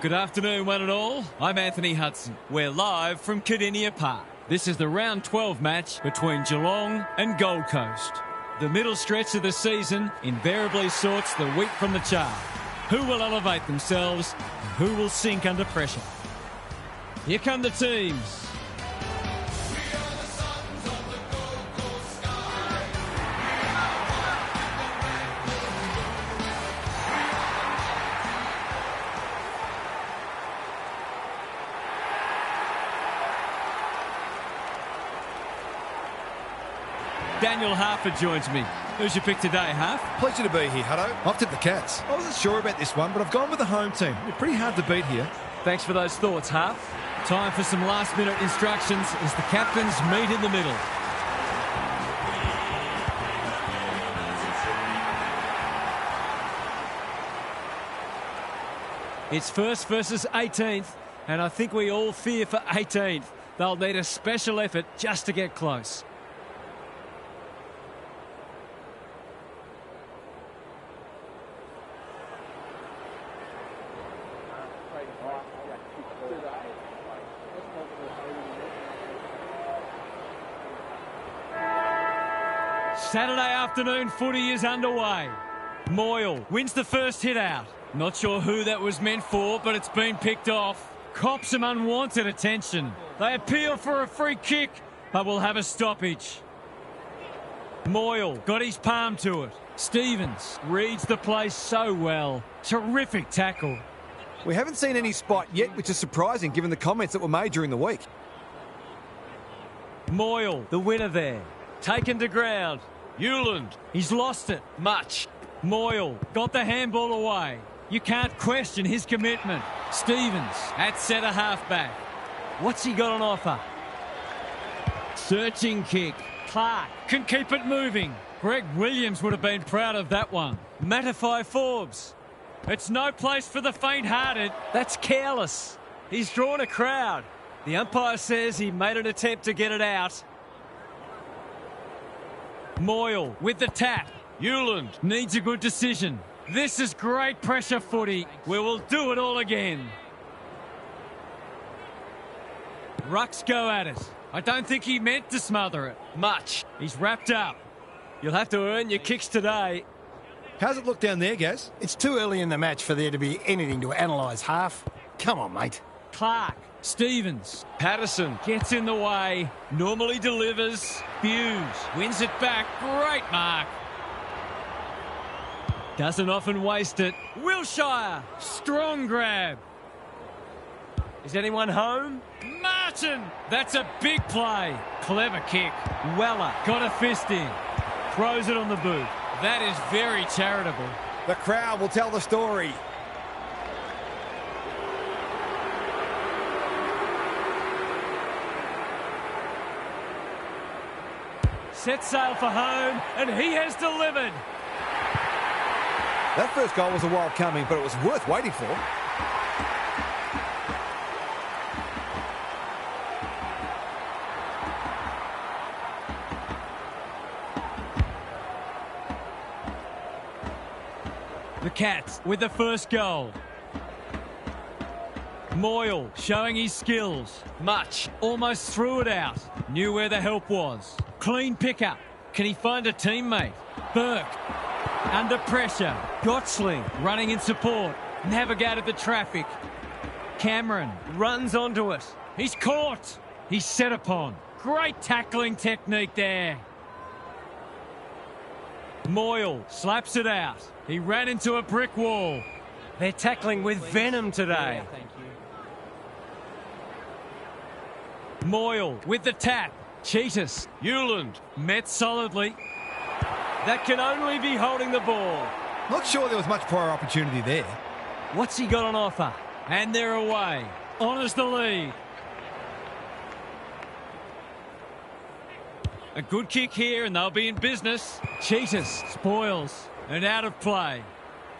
Good afternoon, one and all. I'm Anthony Hudson. We're live from Cardinia Park. This is the round 12 match between Geelong and Gold Coast. The middle stretch of the season invariably sorts the wheat from the chaff. Who will elevate themselves and who will sink under pressure? Here come the teams. Daniel Harford joins me. Who's your pick today, Harf? Pleasure to be here, Hutto. I've tipped the Cats. I wasn't sure about this one, but I've gone with the home team. They're pretty hard to beat here. Thanks for those thoughts, Harf. Time for some last-minute instructions as the captains meet in the middle. It's first versus 18th, and I think we all fear for 18th. They'll need a special effort just to get close. Saturday afternoon footy is underway. Moyle wins the first hit out. Not sure who that was meant for, but it's been picked off. Cops some unwanted attention. They appeal for a free kick, but will have a stoppage. Moyle got his palm to it. Stevens reads the play so well. Terrific tackle. We haven't seen any spot yet, which is surprising given the comments that were made during the week. Moyle, the winner there. Taken to ground. Hewland, he's lost it. Much. Moyle got the handball away. You can't question his commitment. Stevens at centre halfback. What's he got on offer? Searching kick. Clark can keep it moving. Greg Williams would have been proud of that one. Mattify Forbes. It's no place for the faint-hearted. That's careless. He's drawn a crowd. The umpire says he made an attempt to get it out. Moyle with the tap. Hewland needs a good decision. This is great pressure footy. We will do it all again. Rucks go at it. I don't think he meant to smother it. Much. He's wrapped up. You'll have to earn your kicks today. How's it look down there, Gaz? It's too early in the match for there to be anything to analyse, Half. Come on, mate. Clark. Stevens. Patterson gets in the way. Normally delivers. Hughes wins it back. Great mark. Doesn't often waste it. Wilshire. Strong grab. Is anyone home? Martin. That's a big play. Clever kick. Weller got a fist in. Throws it on the boot. That is very charitable. The crowd will tell the story. Set sail for home, and he has delivered. That first goal was a while coming, but it was worth waiting for. The Cats with the first goal. Moyle showing his skills. Much almost threw it out. Knew where the help was. Clean pickup. Can he find a teammate? Burke under pressure. Gottsling running in support. Navigated the traffic. Cameron runs onto it. He's caught. He's set upon. Great tackling technique there. Moyle slaps it out. He ran into a brick wall. They're tackling with venom today. Yeah, thank you. Moyle with the tap. Cheetahs. Hewland met solidly. That can only be holding the ball. Not sure there was much prior opportunity there. What's he got on offer? And they're away. Honours the lead. A good kick here and they'll be in business. Cheetahs spoils and out of play.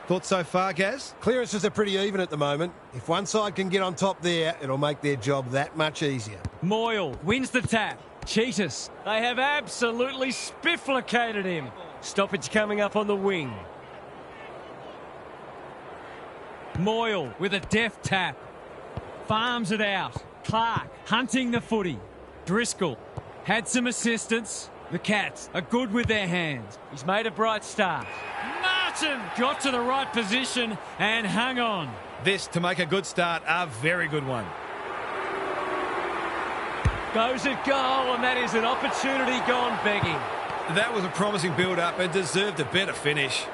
Thoughts so far, Gaz? Clearances are pretty even at the moment. If one side can get on top there, it'll make their job that much easier. Moyle wins the tap. Cheetahs, they have absolutely spifflicated him. Stoppage coming up on the wing. Moyle with a deft tap. Farms it out. Clark hunting the footy. Driscoll had some assistance. The Cats are good with their hands. He's made a bright start. Martin got to the right position and hung on. This, to make a good start, a very good one. Goes at goal, and that is an opportunity gone begging. That was a promising build-up and deserved a better finish.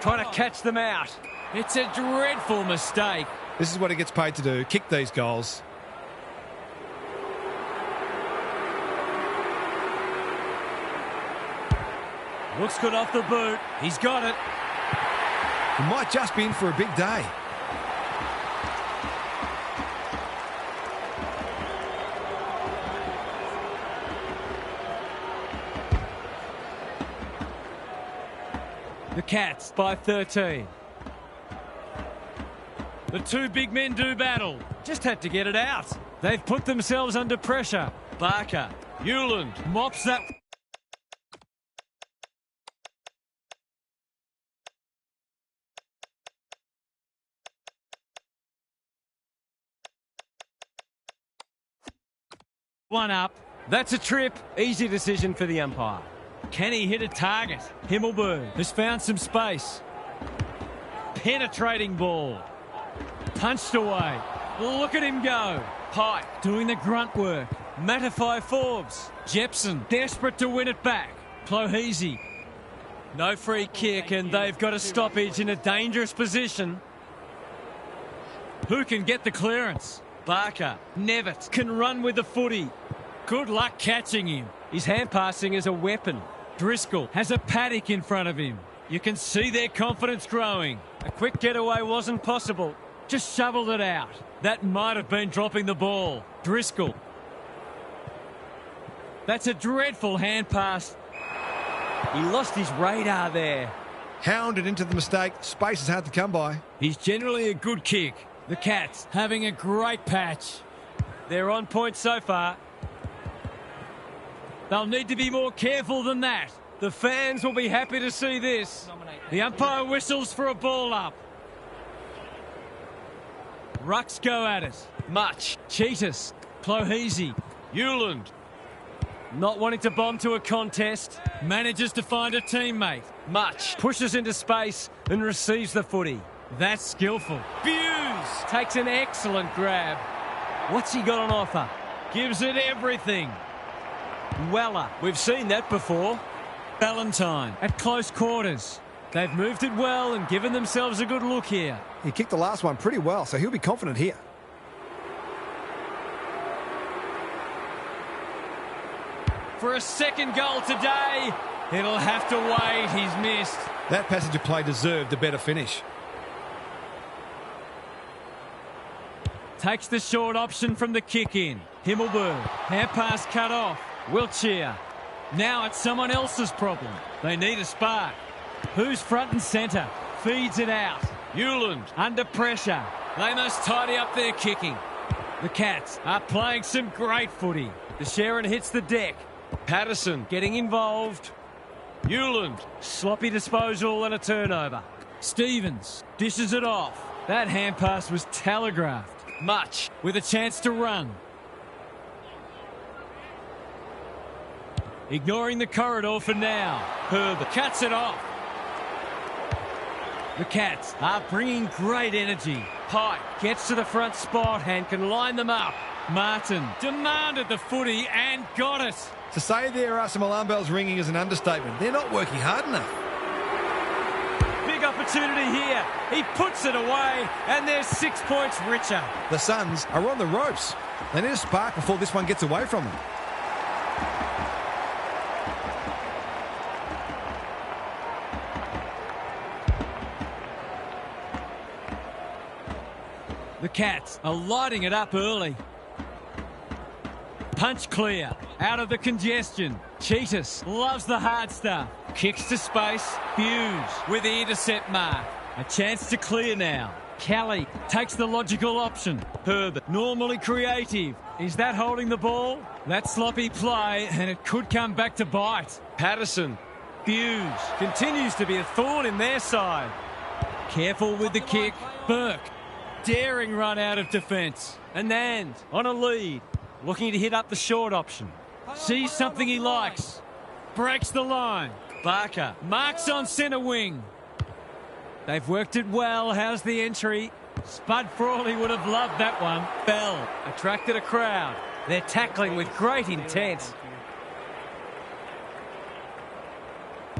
Trying to catch them out. It's a dreadful mistake. This is what he gets paid to do, kick these goals. Looks good off the boot. He's got it. He might just be in for a big day. The Cats by 13. The two big men do battle. Just had to get it out. They've put themselves under pressure. Barker. Hewland mops that. One up. That's a trip. Easy decision for the umpire. Can he hit a target? Himmelberg has found some space. Penetrating ball. Punched away. Look at him go. Pike doing the grunt work. Mattify Forbes. Jepson desperate to win it back. Clohese. No free kick, and they've got a stoppage in a dangerous position. Who can get the clearance? Barker. Nevitt can run with the footy. Good luck catching him. His hand passing is a weapon. Driscoll has a paddock in front of him. You can see their confidence growing. A quick getaway wasn't possible. Just shoveled it out. That might have been dropping the ball. Driscoll. That's a dreadful hand pass. He lost his radar there. Hounded into the mistake. Space is hard to come by. He's generally a good kick. The Cats having a great patch. They're on point so far. They'll need to be more careful than that. The fans will be happy to see this. The umpire whistles for a ball up. Rucks go at it. Much. Cheetahs. Clohese. Hewland. Not wanting to bomb to a contest. Manages to find a teammate. Much. Pushes into space and receives the footy. That's skillful. Buse takes an excellent grab. What's he got on offer? Gives it everything. Weller. We've seen that before. Valentine at close quarters. They've moved it well and given themselves a good look here. He kicked the last one pretty well, so he'll be confident here. For a second goal today, it'll have to wait. He's missed. That passage of play deserved a better finish. Takes the short option from the kick in. Himmelberg. Hand pass cut off. Wiltshire. Now it's someone else's problem. They need a spark. Who's front and centre? Feeds it out. Hewland under pressure. They must tidy up their kicking. The Cats are playing some great footy. The Sharon hits the deck. Patterson getting involved. Hewland. Sloppy disposal and a turnover. Stevens dishes it off. That hand pass was telegraphed. Much with a chance to run. Ignoring the corridor for now. Herbert cuts it off. The Cats are bringing great energy. Pike gets to the front spot and can line them up. Martin demanded the footy and got it. To say there are some alarm bells ringing is an understatement. They're not working hard enough. Big opportunity here. He puts it away and they're 6 points richer. The Suns are on the ropes. They need a spark before this one gets away from them. The Cats are lighting it up early. Punch clear. Out of the congestion. Cheetahs loves the hard stuff. Kicks to space. Buse with the intercept mark. A chance to clear now. Kelly takes the logical option. Herbert, normally creative. Is that holding the ball? That's sloppy play, and it could come back to bite. Patterson. Buse continues to be a thorn in their side. Careful with the kick. Burke. Daring run out of defence. Anand on a lead. Looking to hit up the short option. Sees something he likes. Breaks the line. Barker marks on centre wing. They've worked it well. How's the entry? Spud Frawley would have loved that one. Bell attracted a crowd. They're tackling with great intent.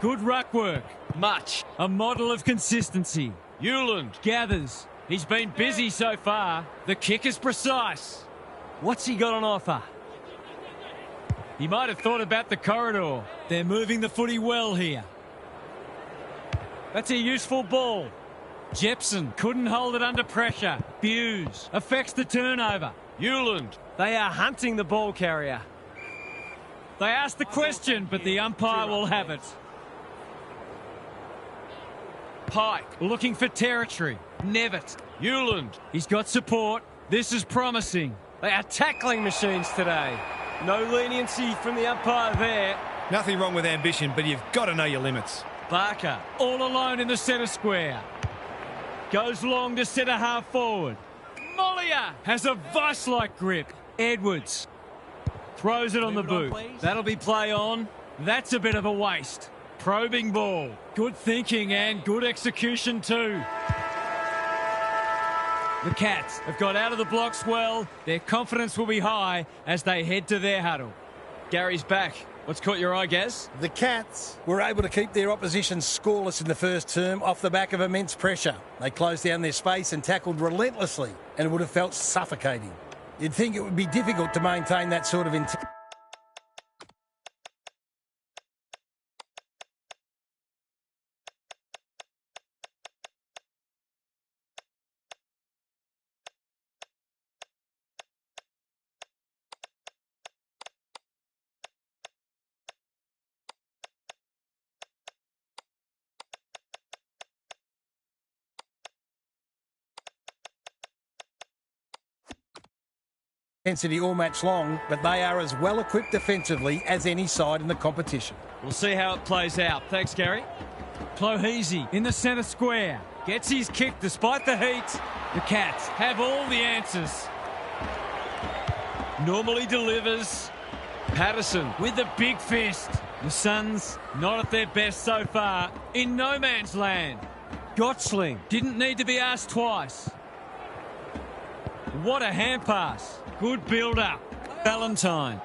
Good ruck work. Much. A model of consistency. Hewland gathers. He's been busy so far. The kick is precise. What's he got on offer? He might have thought about the corridor. They're moving the footy well here. That's a useful ball. Jepson couldn't hold it under pressure. Hughes affects the turnover. Hewland. They are hunting the ball carrier. They asked the question, but the umpire will have it. Pike looking for territory. Nevitt. Hewland. He's got support. This is promising. They are tackling machines today. No leniency from the umpire there. Nothing wrong with ambition, but you've got to know your limits. Barker all alone in the centre square. Goes long to centre half forward. Mollier has a vice-like grip. Edwards throws it on the boot. That'll be play on. That's a bit of a waste. Probing ball. Good thinking and good execution too. The Cats have got out of the blocks well. Their confidence will be high as they head to their huddle. Gary's back. What's caught your eye, Gaz? The Cats were able to keep their opposition scoreless in the first term off the back of immense pressure. They closed down their space and tackled relentlessly, and it would have felt suffocating. You'd think it would be difficult to maintain that sort of intensity. All match long, but they are as well equipped defensively as any side in the competition. We'll see how it plays out. Thanks, Gary. Clohesy in the centre square. Gets his kick despite the heat. The Cats have all the answers. Normally delivers. Patterson with the big fist. The Suns not at their best so far. In no man's land. Gottsling didn't need to be asked twice. What a hand pass. Good build-up. Valentine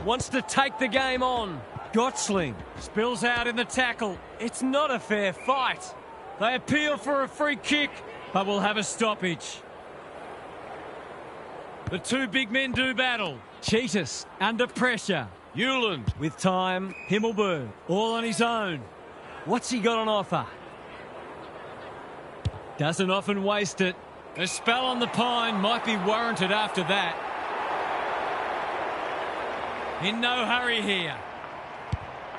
wants to take the game on. Gottsling spills out in the tackle. It's not a fair fight. They appeal for a free kick, but will have a stoppage. The two big men do battle. Cheetahs under pressure. Hewland with time. Himmelberg all on his own. What's he got on offer? Doesn't often waste it. A spell on the pine might be warranted after that. In no hurry here.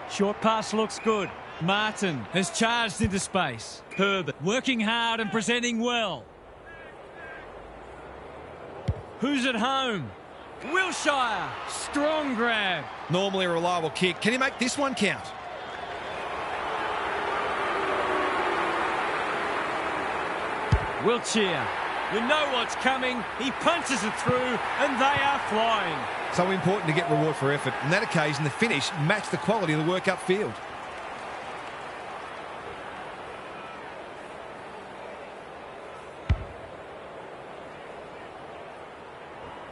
Short pass looks good. Martin has charged into space. Herbert working hard and presenting well. Who's at home? Wilshire. Strong grab. Normally a reliable kick. Can he make this one count? Wiltshire. You know what's coming. He punches it through and they are flying. So important to get reward for effort. On that occasion, the finish matched the quality of the work upfield.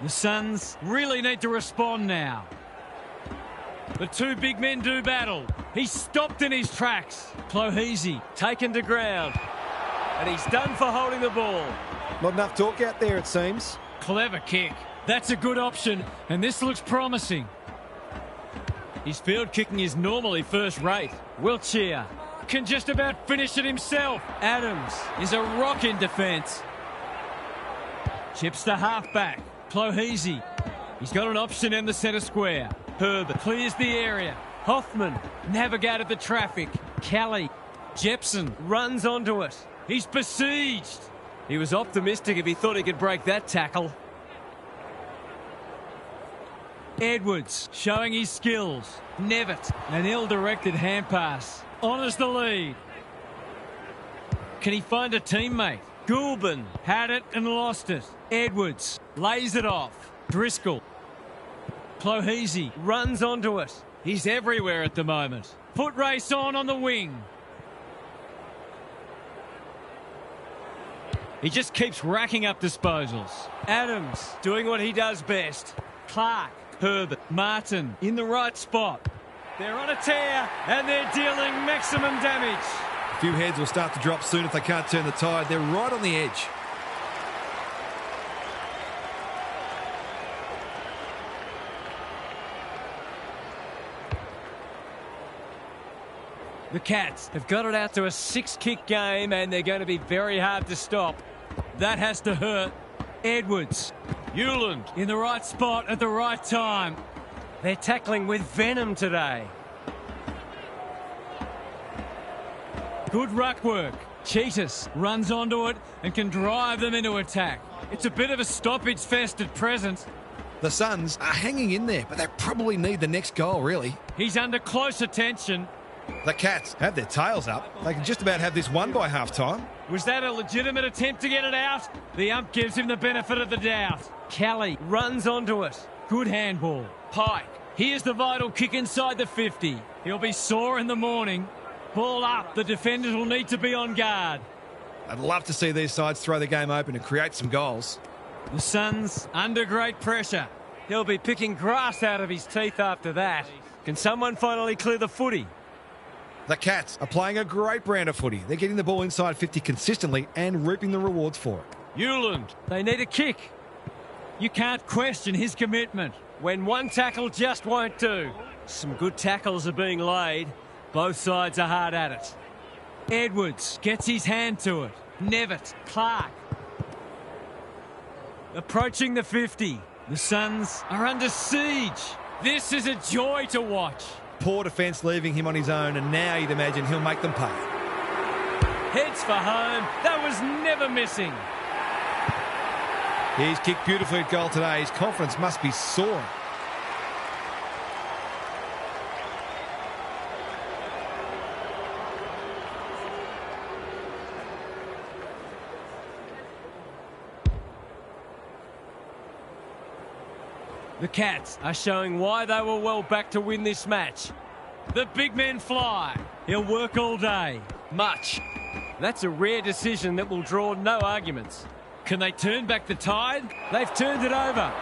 The Suns really need to respond now. The two big men do battle. He's stopped in his tracks. Clohesy taken to ground. And he's done for holding the ball. Not enough talk out there, it seems. Clever kick. That's a good option, and this looks promising. His field kicking is normally first rate. Wiltshire can just about finish it himself. Adams is a rock in defence. Chips to half-back. Clohesy. He's got an option in the centre square. Herbert clears the area. Hoffman navigated the traffic. Kelly. Jepson runs onto it. He's besieged. He was optimistic if he thought he could break that tackle. Edwards showing his skills. Nevitt, an ill-directed hand pass. Honours the lead. Can he find a teammate? Goulburn had it and lost it. Edwards lays it off. Driscoll. Clohesy runs onto it. He's everywhere at the moment. Foot race on the wing. He just keeps racking up disposals. Adams doing what he does best. Clark, Herbert, Martin in the right spot. They're on a tear and they're dealing maximum damage. A few heads will start to drop soon if they can't turn the tide. They're right on the edge. The Cats have got it out to a 6-kick game and they're going to be very hard to stop. That has to hurt. Edwards. Hewland in the right spot at the right time. They're tackling with venom today. Good ruck work. Cheetahs runs onto it and can drive them into attack. It's a bit of a stoppage fest at present. The Suns are hanging in there, but they probably need the next goal, really. He's under close attention. The Cats have their tails up. They can just about have this won by half-time. Was that a legitimate attempt to get it out? The ump gives him the benefit of the doubt. Kelly runs onto it. Good handball. Pike. Here's the vital kick inside the 50. He'll be sore in the morning. Ball up. The defenders will need to be on guard. I'd love to see these sides throw the game open and create some goals. The Suns under great pressure. He'll be picking grass out of his teeth after that. Can someone finally clear the footy? The Cats are playing a great brand of footy. They're getting the ball inside 50 consistently and reaping the rewards for it. Hewland, they need a kick. You can't question his commitment when one tackle just won't do. Some good tackles are being laid. Both sides are hard at it. Edwards gets his hand to it. Nevitt, Clark. Approaching the 50. The Suns are under siege. This is a joy to watch. Poor defence leaving him on his own, and now you'd imagine he'll make them pay. Heads for home. That was never missing. He's kicked beautifully at goal today. His confidence must be soaring. The Cats are showing why they were well back to win this match. The big men fly. He'll work all day. Much. That's a rare decision that will draw no arguments. Can they turn back the tide? They've turned it over.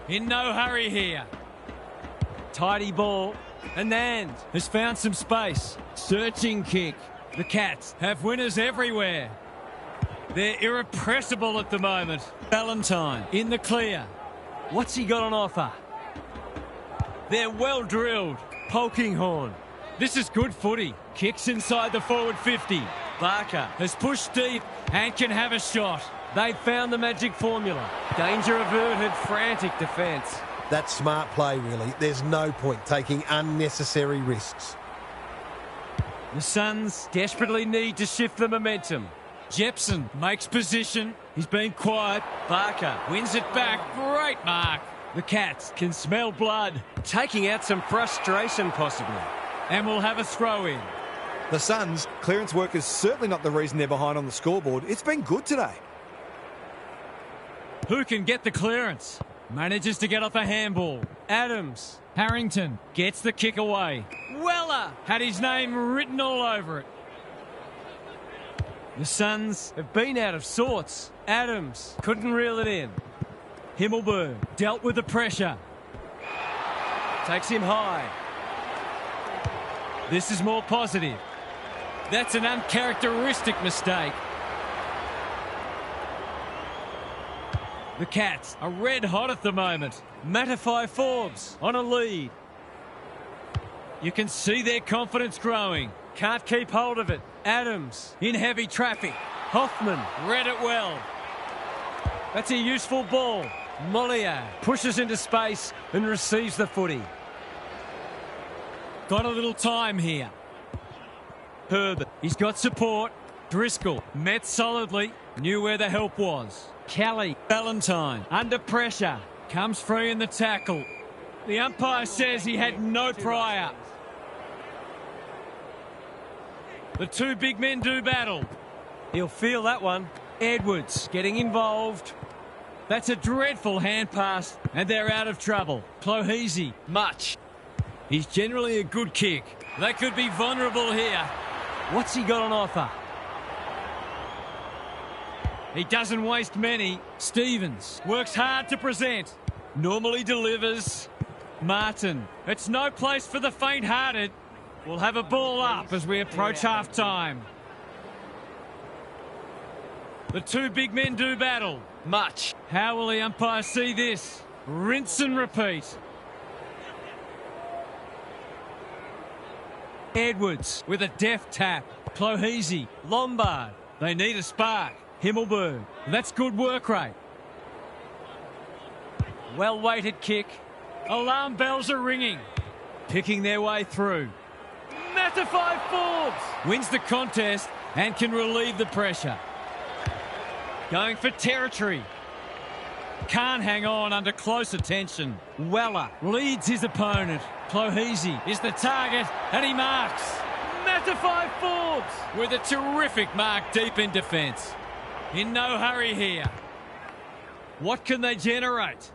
In no hurry here. Tidy ball. Anand has found some space. Searching kick. The Cats have winners everywhere. They're irrepressible at the moment. Valentine in the clear. What's he got on offer? They're well drilled. Polkinghorn. This is good footy. Kicks inside the forward 50. Barker has pushed deep and can have a shot. They've found the magic formula. Danger averted, frantic defence. That's smart play, really. There's no point taking unnecessary risks. The Suns desperately need to shift the momentum. Jepson makes position. He's been quiet. Barker wins it back. Great mark. The Cats can smell blood. Taking out some frustration possibly. And we'll have a throw in. The Suns' clearance work is certainly not the reason they're behind on the scoreboard. It's been good today. Who can get the clearance? Manages to get off a handball. Adams. Harrington gets the kick away. Weller had his name written all over it. The Suns have been out of sorts. Adams couldn't reel it in. Himmelberg dealt with the pressure. Takes him high. This is more positive. That's an uncharacteristic mistake. The Cats are red hot at the moment. Mattify Forbes on a lead. You can see their confidence growing. Can't keep hold of it. Adams in heavy traffic. Hoffman read it well. That's a useful ball. Mollier pushes into space and receives the footy. Got a little time here. Herbert, he's got support. Driscoll met solidly, knew where the help was. Kelly, Valentine under pressure, comes free in the tackle. The umpire says he had no prior. The two big men do battle. He'll feel that one. Edwards getting involved. That's a dreadful hand pass, and they're out of trouble. Clohese, much. He's generally a good kick. They could be vulnerable here. What's he got on offer? He doesn't waste many. Stevens works hard to present. Normally delivers. Martin. It's no place for the faint-hearted. We'll have a ball up as we approach half-time. The two big men do battle. Much. How will the umpire see this? Rinse and repeat. Edwards with a deft tap. Clohese. Lombard. They need a spark. Himmelberg. That's good work rate. Well-weighted kick. Alarm bells are ringing. Picking their way through. Mattify Forbes wins the contest and can relieve the pressure. Going for territory. Can't hang on under close attention. Weller leads his opponent. Clohese is the target and he marks. Mattify Forbes with a terrific mark deep in defence. In no hurry here. What can they generate?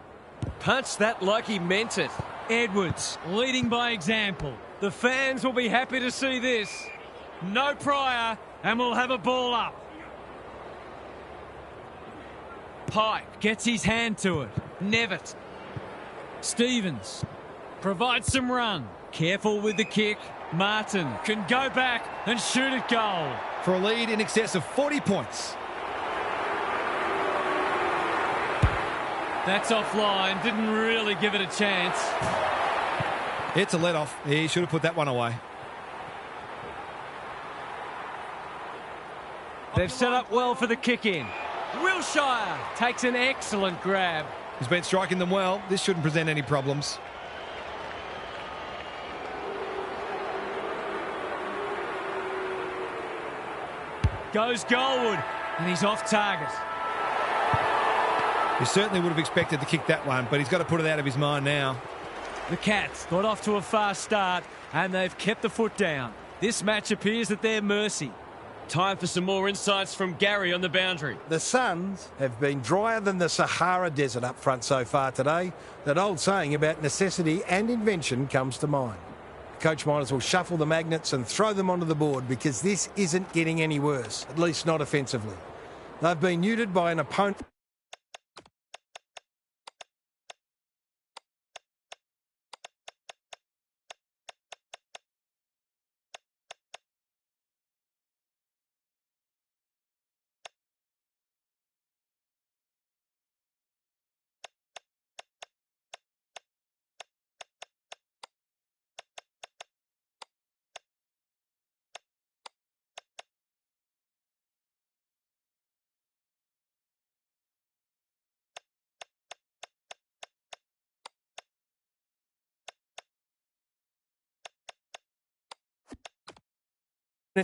Punch that like he meant it. Edwards leading by example. The fans will be happy to see this. No prior and we'll have a ball up. Pike gets his hand to it. Nevitt. Stevens provides some run. Careful with the kick. Martin can go back and shoot at goal. For a lead in excess of 40 points. That's offline. Didn't really give it a chance. It's a let-off. He should have put that one away. They've set up well for the kick-in. Wilshire takes an excellent grab. He's been striking them well. This shouldn't present any problems. Goes goalward, and he's off target. He certainly would have expected to kick that one, but he's got to put it out of his mind now. The Cats got off to a fast start, and they've kept the foot down. This match appears at their mercy. Time for some more insights from Gary on the boundary. The Suns have been drier than the Sahara Desert up front so far today. That old saying about necessity and invention comes to mind. Coach might as well shuffle the magnets and throw them onto the board because this isn't getting any worse, at least not offensively. They've been neutered by an opponent.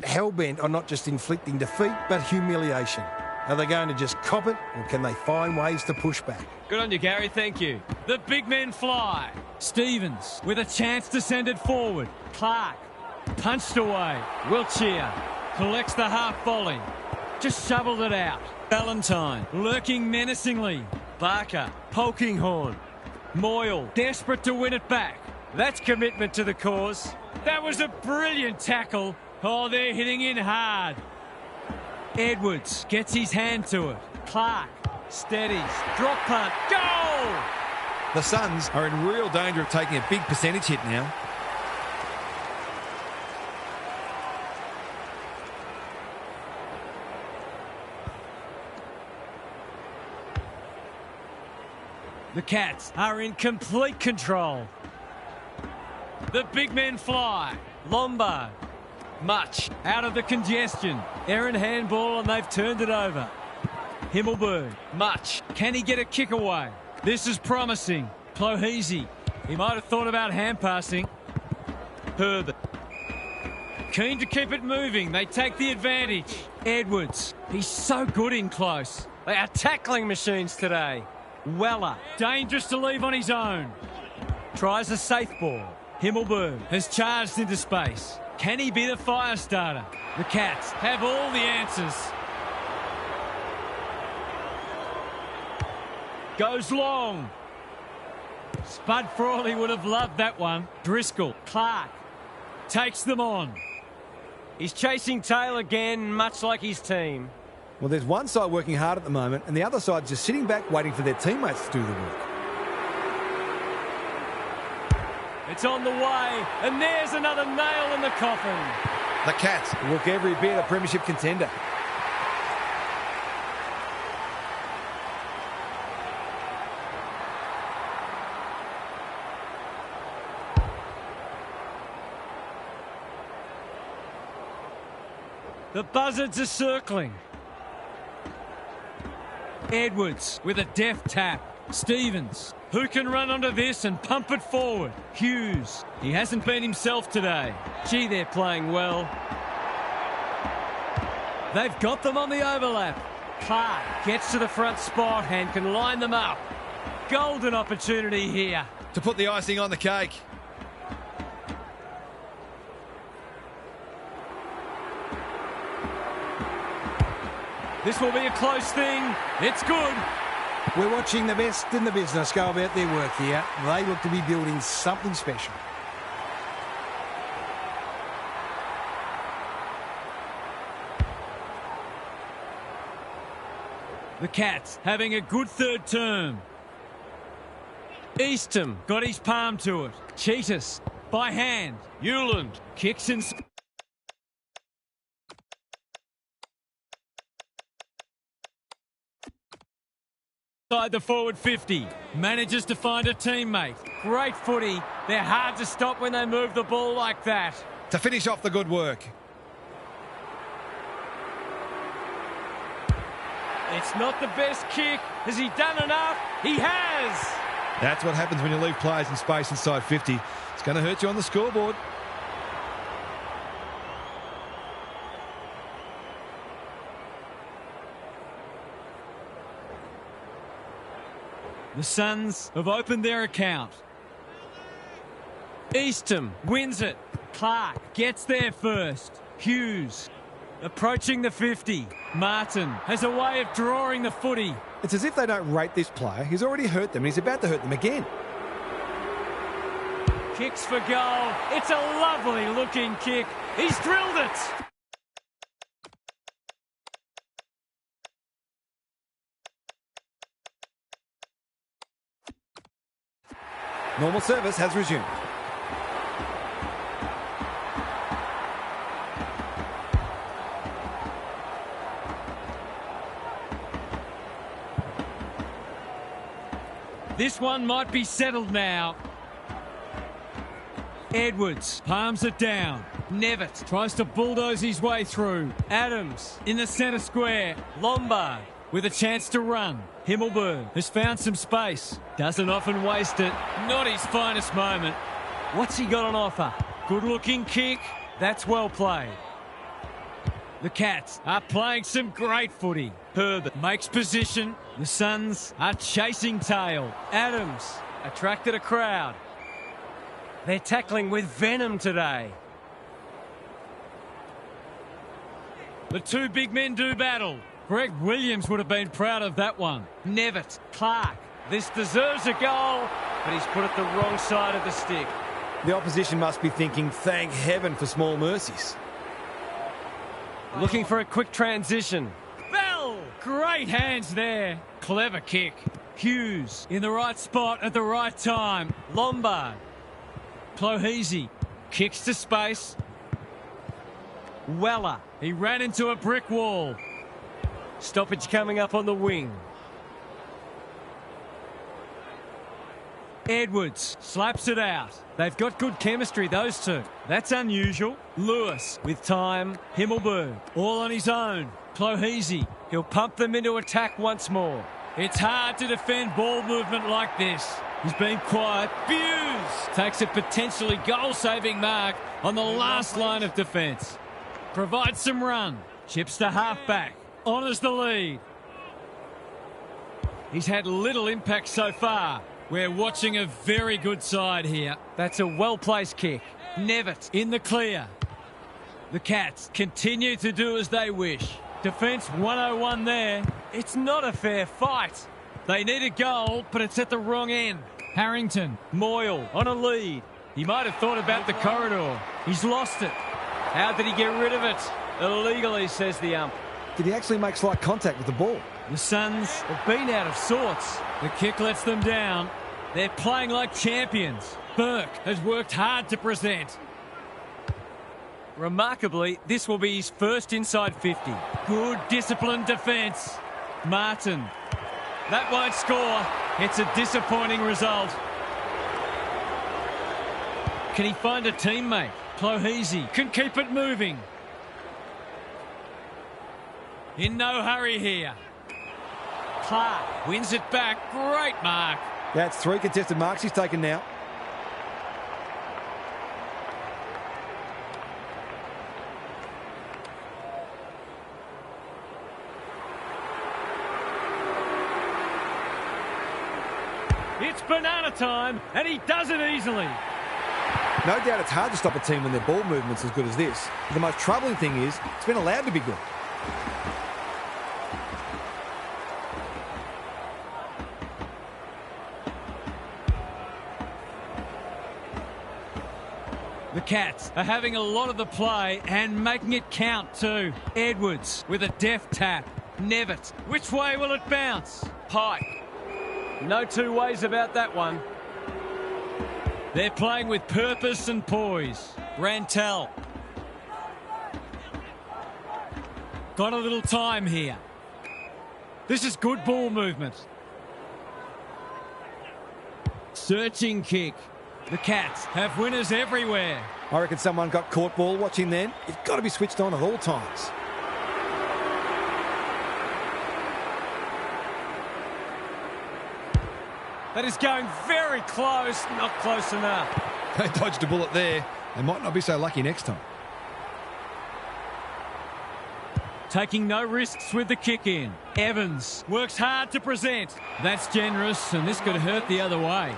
Hell-bent on not just inflicting defeat, but humiliation. Are they going to just cop it, or can they find ways to push back? Good on you, Gary. Thank you. The big men fly. Stevens with a chance to send it forward. Clark punched away. Wiltshire collects the half volley. Just shoveled it out. Valentine lurking menacingly. Barker, Polkinghorn. Moyle desperate to win it back. That's commitment to the cause. That was a brilliant tackle. Oh, they're hitting in hard. Edwards gets his hand to it. Clark steadies. Drop punt. Goal! The Suns are in real danger of taking a big percentage hit now. The Cats are in complete control. The big men fly. Lombard. Much out of the congestion. Errant handball and they've turned it over. Himmelberg. Much. Can he get a kick away? This is promising. Clohese. He might have thought about hand passing. Herbert. Keen to keep it moving. They take the advantage. Edwards. He's so good in close. They are tackling machines today. Weller. Dangerous to leave on his own. Tries a safe ball. Himmelberg has charged into space. Can he be the fire starter? The Cats have all the answers. Goes long. Spud Frawley would have loved that one. Driscoll, Clark, takes them on. He's chasing tail again, much like his team. Well, there's one side working hard at the moment, and the other side just sitting back waiting for their teammates to do the work. It's on the way, and there's another nail in the coffin. The Cats look every bit a Premiership contender. The buzzards are circling. Edwards with a deft tap. Stevens, who can run onto this and pump it forward? Hughes, he hasn't been himself today. Gee, they're playing well. They've got them on the overlap. Clark gets to the front spot and can line them up. Golden opportunity here. To put the icing on the cake. This will be a close thing. It's good. We're watching the best in the business go about their work here. They look to be building something special. The Cats having a good third term. Eastham got his palm to it. Cheetahs by hand. Hewland kicks and... Inside the forward 50. Manages to find a teammate. Great footy. They're hard to stop when they move the ball like that. To finish off the good work. It's not the best kick. Has he done enough? He has. That's what happens when you leave players in space inside 50. It's going to hurt you on the scoreboard. The Suns have opened their account. Eastham wins it. Clark gets there first. Hughes approaching the 50. Martin has a way of drawing the footy. It's as if they don't rate this player. He's already hurt them and he's about to hurt them again. Kicks for goal. It's a lovely looking kick. He's drilled it. Normal service has resumed. This one might be settled now. Edwards palms it down. Nevitt tries to bulldoze his way through. Adams in the centre square. Lombard with a chance to run. Himmelberg has found some space. Doesn't often waste it. Not his finest moment. What's he got on offer? Good-looking kick. That's well played. The Cats are playing some great footy. Herbert makes position. The Suns are chasing tail. Adams attracted a crowd. They're tackling with venom today. The two big men do battle. Greg Williams would have been proud of that one. Nevitt, Clark. This deserves a goal, but he's put it the wrong side of the stick. The opposition must be thinking, thank heaven for small mercies. Looking for a quick transition. Bell! Great hands there. Clever kick. Hughes in the right spot at the right time. Lombard. Clohese kicks to space. Weller. He ran into a brick wall. Stoppage coming up on the wing. Edwards slaps it out. They've got good chemistry, those two. That's unusual. Lewis with time. Himmelberg all on his own. Clohese. He'll pump them into attack once more. It's hard to defend ball movement like this. He's been quiet. Buse takes a potentially goal-saving mark on the last line of defence. Provides some run. Chips to half-back. Honours the lead. He's had little impact so far. We're watching a very good side here. That's a well-placed kick. Nevitt in the clear. The Cats continue to do as they wish. Defence 101 there. It's not a fair fight. They need a goal, but it's at the wrong end. Harrington. Moyle on a lead. He might have thought about the corridor. He's lost it. How did he get rid of it? Illegally, says the ump. Did he actually make slight contact with the ball? The Suns have been out of sorts. The kick lets them down. They're playing like champions. Burke has worked hard to present. Remarkably, this will be his first inside 50. Good disciplined defence. Martin. That won't score. It's a disappointing result. Can he find a teammate? Clohese can keep it moving. In no hurry here. Clark wins it back. Great mark. That's 3 contested marks he's taken now. It's banana time, and he does it easily. No doubt it's hard to stop a team when their ball movement's as good as this. But the most troubling thing is it's been allowed to be good. The Cats are having a lot of the play and making it count too. Edwards with a deft tap. Nevitt. Which way will it bounce? Pike. No two ways about that one. They're playing with purpose and poise. Rantel. Got a little time here. This is good ball movement. Searching kick. The Cats have winners everywhere. I reckon someone got caught ball watching then. You've got to be switched on at all times. That is going very close. Not close enough. They dodged a bullet there. They might not be so lucky next time. Taking no risks with the kick in. Evans works hard to present. That's generous, and this could hurt the other way.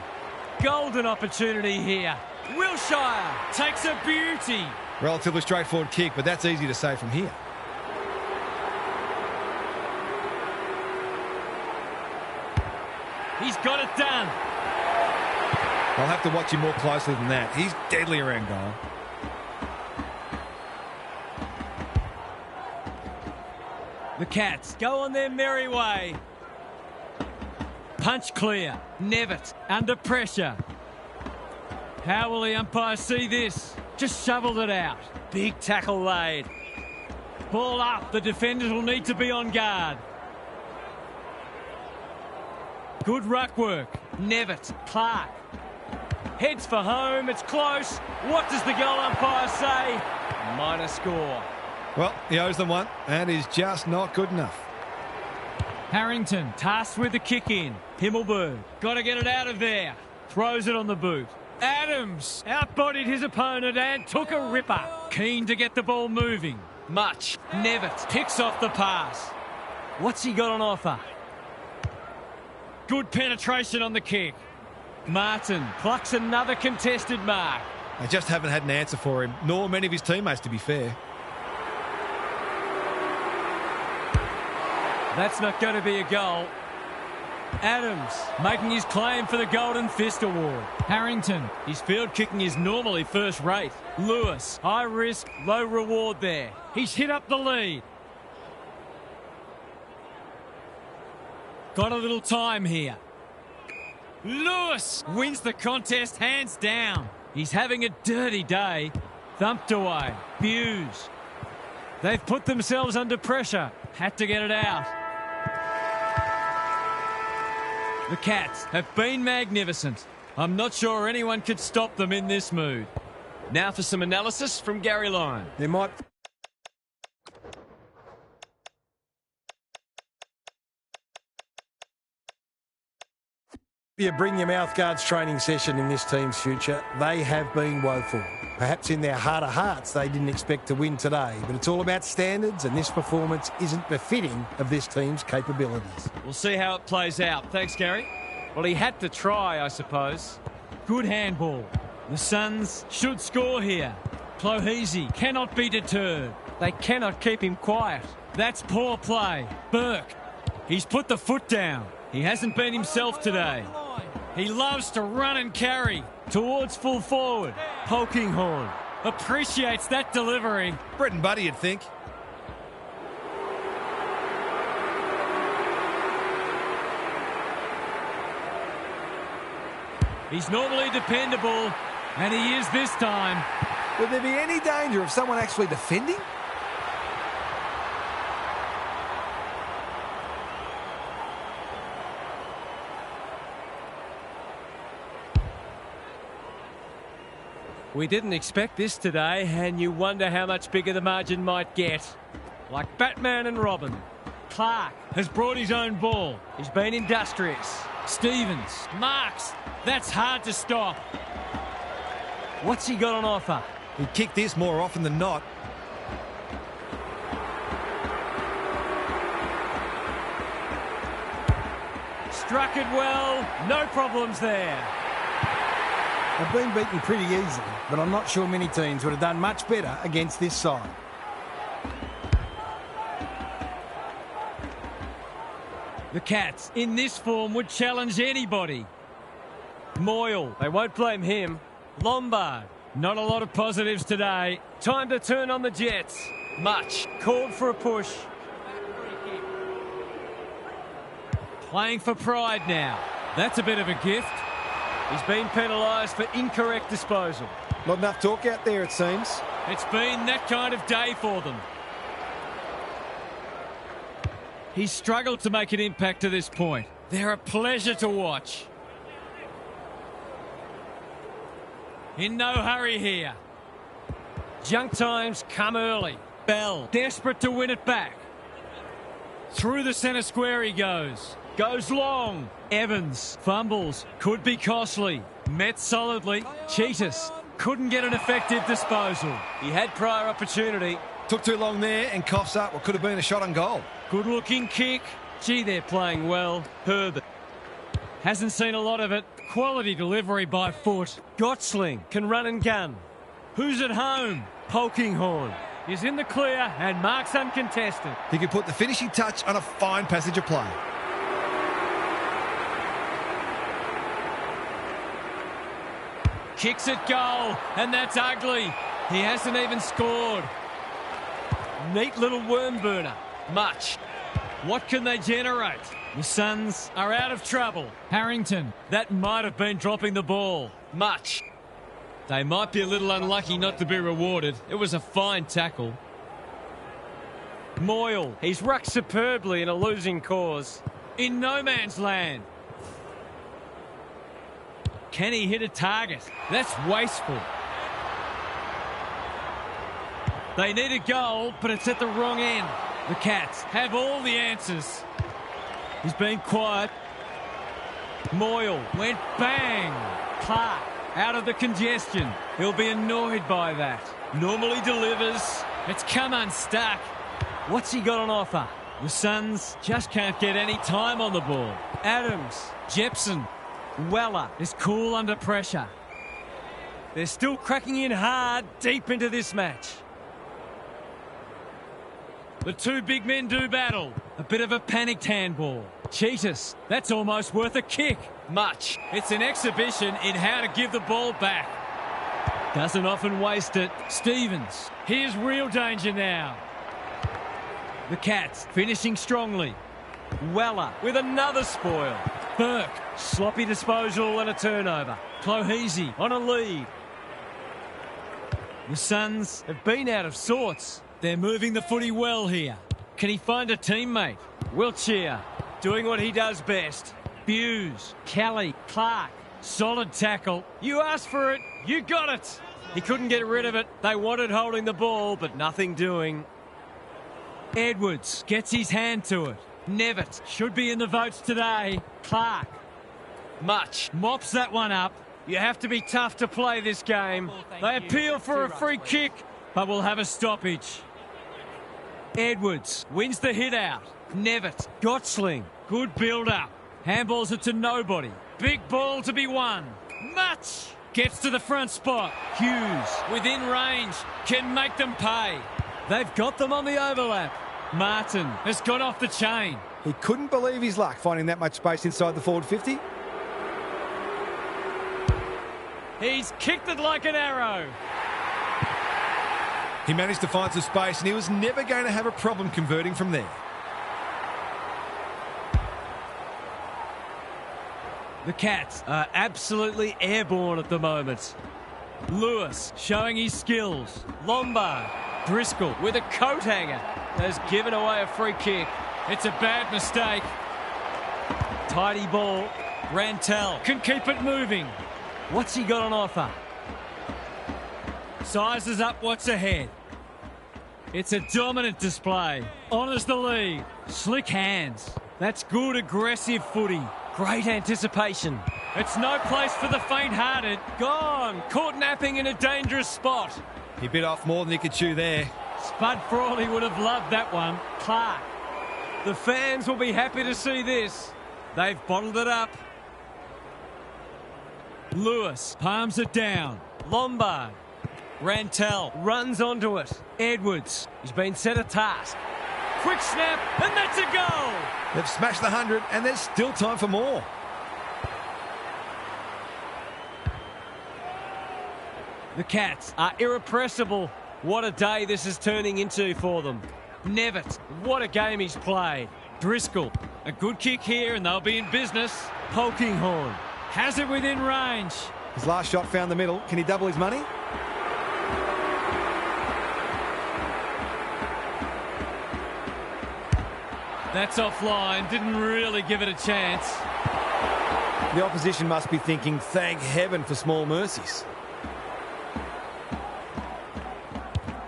Golden opportunity here. Wilshire takes a beauty. Relatively straightforward kick, but that's easy to say from here. He's got it done. I'll have to watch him more closely than that. He's deadly around goal. The Cats go on their merry way. Punch clear. Nevitt under pressure. How will the umpire see this? Just shoveled it out. Big tackle laid. Ball up. The defenders will need to be on guard. Good ruck work. Nevitt. Clark. Heads for home. It's close. What does the goal umpire say? Minor score. Well, he owes them one, and is just not good enough. Harrington tasked with the kick in. Himmelberg got to get it out of there. Throws it on the boot. Adams outbodied his opponent and took a ripper. Keen to get the ball moving. Much. Nevitt picks off the pass. What's he got on offer? Good penetration on the kick. Martin plucks another contested mark. They just haven't had an answer for him, nor many of his teammates, to be fair. That's not going to be a goal. Adams making his claim for the Golden Fist Award. Harrington, his field kicking is normally first rate. Lewis, high risk, low reward there. He's hit up the lead. Got a little time here. Lewis wins the contest hands down. He's having a dirty day. Thumped away. Hughes. They've put themselves under pressure. Had to get it out. The Cats have been magnificent. I'm not sure anyone could stop them in this mood. Now for some analysis from Gary Lyon. There might be a bring your mouth guards training session in this team's future. They have been woeful. Perhaps in their heart of hearts they didn't expect to win today, but it's all about standards, and this performance isn't befitting of this team's capabilities. We'll see how it plays out. Thanks, Gary. Well, he had to try, I suppose. Good handball. The Suns should score here. Clohesy cannot be deterred. They cannot keep him quiet. That's poor play. Burke. He's put the foot down. He hasn't been himself today. He loves to run and carry towards full forward. Polkinghorn appreciates that delivery. Bread and butter, you'd think. He's normally dependable, and he is this time. Would there be any danger of someone actually defending? We didn't expect this today, and you wonder how much bigger the margin might get. Like Batman and Robin. Clark has brought his own ball. He's been industrious. Stevens marks. That's hard to stop. What's he got on offer? He'd kick this more often than not. Struck it well. No problems there. They've been beaten pretty easily, but I'm not sure many teams would have done much better against this side. The Cats, in this form, would challenge anybody. Moyle. They won't blame him. Lombard. Not a lot of positives today. Time to turn on the Jets. Much. Called for a push. Playing for pride now. That's a bit of a gift. He's been penalised for incorrect disposal. Not enough talk out there, it seems. It's been that kind of day for them. He's struggled to make an impact to this point. They're a pleasure to watch. In no hurry here. Junk times come early. Bell, desperate to win it back. Through the centre square he goes. Goes long. Evans fumbles. Could be costly. Met solidly. Cheetahs couldn't get an effective disposal. He had prior opportunity. Took too long there and coughs up what could have been a shot on goal. Good looking kick. Gee, they're playing well. Herbert hasn't seen a lot of it. Quality delivery by foot. Gottsling can run and gun. Who's at home? Polkinghorn Is in the clear and marks uncontested. He could put the finishing touch on a fine passage of play. Kicks at goal, and that's ugly. He hasn't even scored. Neat little worm burner. Much. What can they generate? The Suns are out of trouble. Harrington, that might have been dropping the ball. Much. They might be a little unlucky not to be rewarded. It was a fine tackle. Moyle. He's rucked superbly in a losing cause. In no man's land. Can he hit a target? That's wasteful. They need a goal, but it's at the wrong end. The Cats have all the answers. He's been quiet. Moyle went bang. Clark out of the congestion. He'll be annoyed by that. Normally delivers. It's come unstuck. What's he got on offer? The Suns just can't get any time on the ball. Adams. Jepson Weller is cool under pressure. They're still cracking in hard deep into this match. The two big men do battle. A bit of a panicked handball. Cheetahs, that's almost worth a kick. Much. It's an exhibition in how to give the ball back. Doesn't often waste it. Stevens, here's real danger now. The Cats finishing strongly. Weller with another spoil. Burke, Sloppy disposal and a turnover. Clohesy On a lead. The Suns, Have been out of sorts. they're moving the footy well here. Can he find a teammate? Wiltshire doing what he does best. Buse, Kelly, Clark, solid tackle. You asked for it, you got it. He couldn't get rid of it. They wanted holding the ball, but nothing doing. Edwards gets his hand to it. Nevitt should be in the votes today. Clark Much. mops that one up. You have to be tough to play this game. They appeal for a free kick. But we'll have a stoppage. Edwards wins the hit out. Nevitt, Gottsling. good build up. Handballs it to nobody. Big ball to be won. Much Gets to the front spot. Hughes, within range, can make them pay. They've got them on the overlap. Martin has got off the chain. He couldn't believe his luck finding that much space inside the forward 50. He's kicked it like an arrow. He managed to find some space and he was never going to have a problem converting from there. The Cats are absolutely airborne at the moment. Lewis showing his skills. Lombard. Driscoll with a coat hanger has given away a free kick. It's a bad mistake. Tidy ball. Rantel can keep it moving. What's he got on offer? Sizes up what's ahead. It's a dominant display. Honours the lead. Slick hands. That's good aggressive footy. Great anticipation. It's no place for the faint-hearted. Gone. Caught napping in a dangerous spot. He bit off more than he could chew there. Spud Frawley would have loved that one. Clark. The fans will be happy to see this. They've bottled it up. Lewis palms it down. Lombard. Rantel Runs onto it. Edwards. He's been set a task. Quick snap, and that's a goal. They've smashed the 100 and there's still time for more. The Cats are irrepressible. What a day this is turning into for them. Nevitt, what a game he's played. Driscoll, a good kick here and they'll be in business. Polkinghorn has it within range. His last shot found the middle. Can he double his money? That's offline, didn't really give it a chance. The opposition must be thinking, thank heaven for small mercies.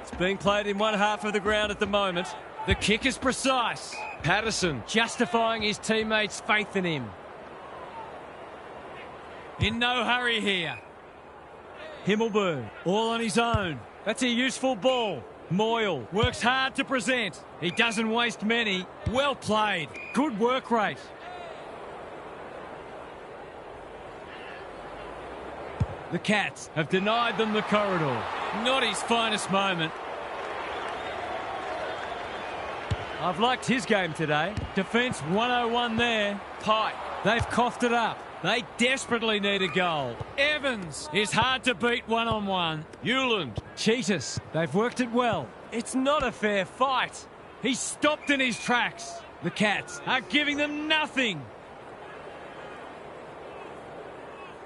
It's being played in one half of the ground at the moment. The kick is precise. Patterson Justifying his teammates' faith in him. In no hurry here. Himmelberg. All on his own. That's a useful ball. Moyle works hard to present. He doesn't waste many. Well played. Good work rate. The Cats have denied them the corridor. Not his finest moment. I've liked his game today. Defence 101 there. Pike. They've coughed it up. They desperately need a goal. Evans is hard to beat one-on-one. Newland. Cheetahs. They've worked it well. It's not a fair fight. He's stopped in his tracks. The Cats are giving them nothing.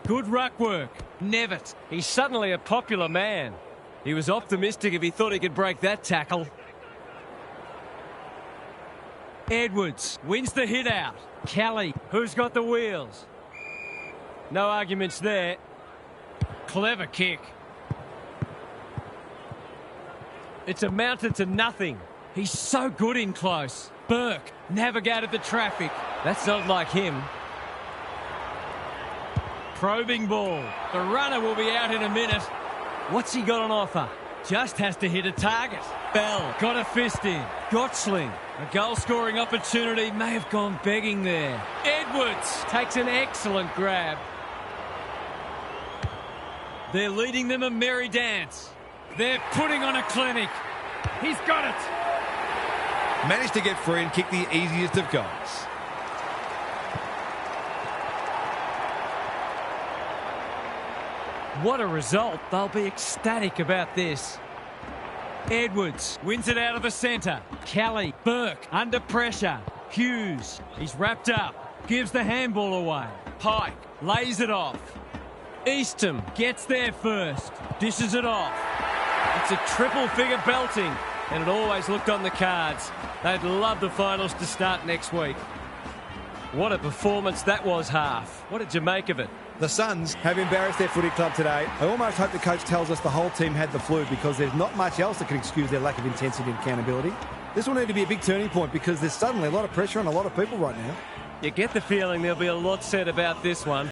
Good ruck work. Nevitt. He's suddenly a popular man. He was optimistic if he thought he could break that tackle. Edwards wins the hit out. Kelly, who's got the wheels? No arguments there. Clever kick. It's amounted to nothing. He's so good in close. Burke navigated the traffic. That's not like him. Probing ball. The runner will be out in a minute. What's he got on offer? Just has to hit a target. Bell got a fist in. Gotchling. A goal-scoring opportunity may have gone begging there. Edwards takes an excellent grab. They're leading them a merry dance. They're putting on a clinic. He's got it. Managed to get free and kick the easiest of goals. What a result. They'll be ecstatic about this. Edwards wins it out of the centre. Kelly, Burke under pressure. Hughes, he's wrapped up. Gives the handball away. Pike lays it off. Eastham gets there first. Dishes it off. It's a triple figure belting, and it always looked on the cards. They'd love the finals to start next week. What a performance that was, Half. What did you make of it? The Suns have embarrassed their footy club today. I almost hope the coach tells us the whole team had the flu, because there's not much else that can excuse their lack of intensity and accountability. This will need to be a big turning point, because there's suddenly a lot of pressure on a lot of people right now. You get the feeling there'll be a lot said about this one.